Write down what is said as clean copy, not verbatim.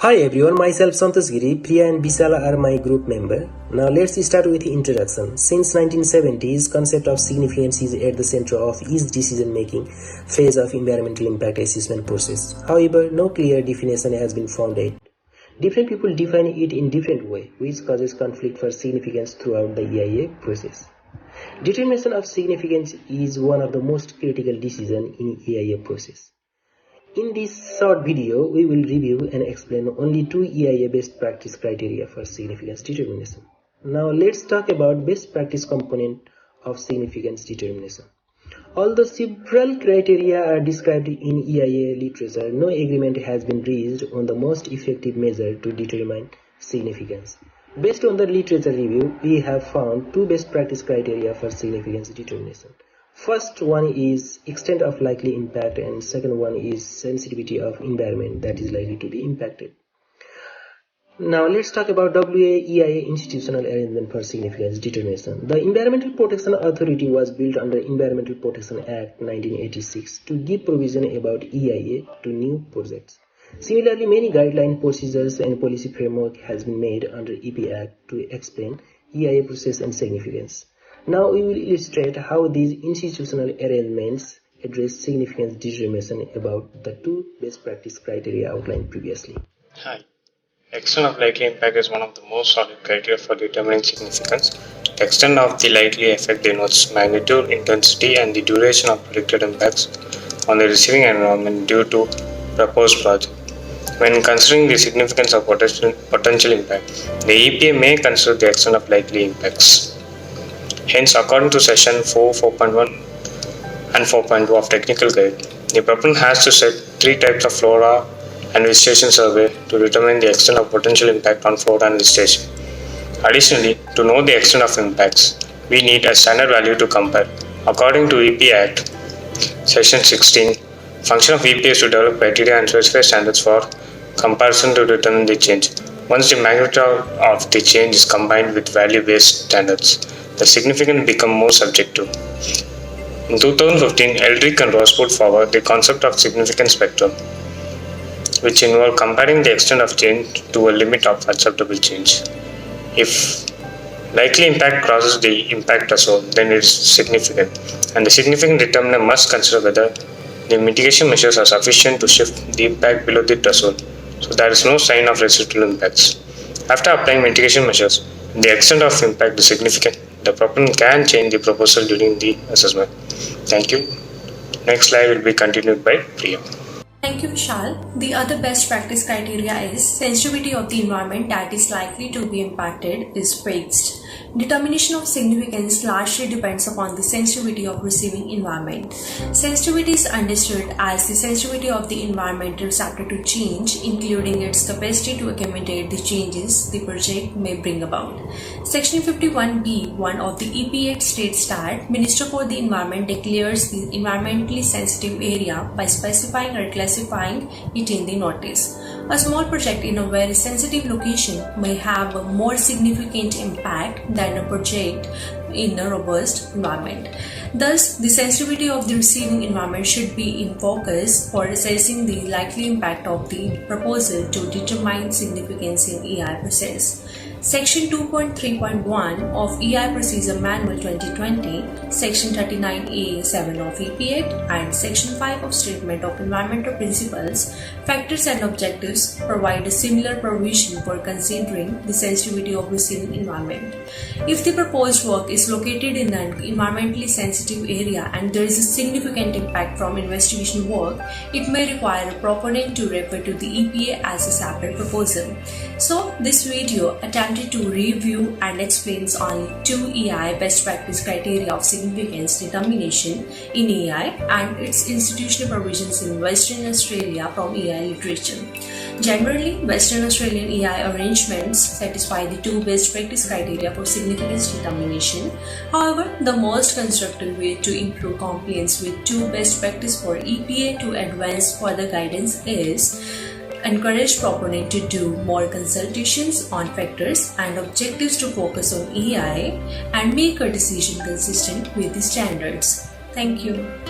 Hi everyone, myself Santosh Giri, Priya and Bisala are my group member. Now let's start with the introduction. Since 1970s, concept of significance is at the center of each decision-making phase of environmental impact assessment process. However, no clear definition has been found yet. Different people define it in different way, which causes conflict for significance throughout the EIA process. Determination of significance is one of the most critical decisions in EIA process. In this short video, we will review and explain only two EIA best practice criteria for significance determination. Now let's talk about best practice component of significance determination. Although several criteria are described in EIA literature, no agreement has been reached on the most effective measure to determine significance. Based on the literature review, we have found two best practice criteria for significance determination. First one is extent of likely impact and second one is sensitivity of environment that is likely to be impacted. Now let's talk about EIA institutional arrangement for significance determination. The Environmental Protection Authority was built under Environmental Protection Act 1986 to give provision about EIA to new projects. Similarly, many guideline procedures and policy framework has been made under EP Act to explain EIA process and significance. Now we will illustrate how these institutional arrangements address significance determination about the two best practice criteria outlined previously. Hi. Extent of likely impact is one of the most solid criteria for determining significance. The extent of the likely effect denotes magnitude, intensity, and the duration of predicted impacts on the receiving environment due to proposed project. When considering the significance of potential impact, the EPA may consider the extent of likely impacts. Hence, according to section 4, 4.1 and 4.2 of Technical Guide, the proponent has to set three types of flora and vegetation survey to determine the extent of potential impact on flora and vegetation. Additionally, to know the extent of impacts, we need a standard value to compare. According to EP Act, section 16, function of EPA is to develop criteria and specify standards for comparison to determine the change. Once the magnitude of the change is combined with value-based standards, the significance becomes more subjective. In 2015, Eldrick and Ross put forward the concept of significance spectrum, which involved comparing the extent of change to a limit of acceptable change. If likely impact crosses the impact threshold, then it is significant, and the significant determiner must consider whether the mitigation measures are sufficient to shift the impact below the threshold, so there is no sign of residual impacts. After applying mitigation measures, the extent of impact is significant. The proponent can change the proposal during the assessment. Thank you. Next slide will be continued by Priya. Thank you, Vishal. The other best practice criteria is sensitivity of the environment that is likely to be impacted is fixed. Determination of significance largely depends upon the sensitivity of receiving environment. Sensitivity is understood as the sensitivity of the environmental receptor to change, including its capacity to accommodate the changes the project may bring about. Section 51B(1) of the EPA states that Minister for the Environment declares the environmentally sensitive area by specifying or classifying it in the notice. A small project in a very sensitive location may have a more significant impact than a project in a robust environment. Thus, the sensitivity of the receiving environment should be in focus for assessing the likely impact of the proposal to determine significance in EIA process. Section 2.3.1 of EIA Procedure Manual 2020, Section 39A(7) of EP Act, and Section 5 of Statement of Environmental Principles, Factors and Objectives provide a similar provision for considering the sensitivity of receiving environment. If the proposed work is located in an environmentally sensitive area and there is a significant impact from investigation work, it may require a proponent to refer to the EPA as a separate proposal. So, this video attempted to review and explains only two EI best practice criteria of significance determination in EI and its institutional provisions in Western Australia from EI literature. Generally, Western Australian EI arrangements satisfy the two best practice criteria for significance determination. However, the most constructive way to improve compliance with two best practice for EPA to advance further guidance is encourage proponent to do more consultations on factors and objectives to focus on EIA and make a decision consistent with the standards. Thank you.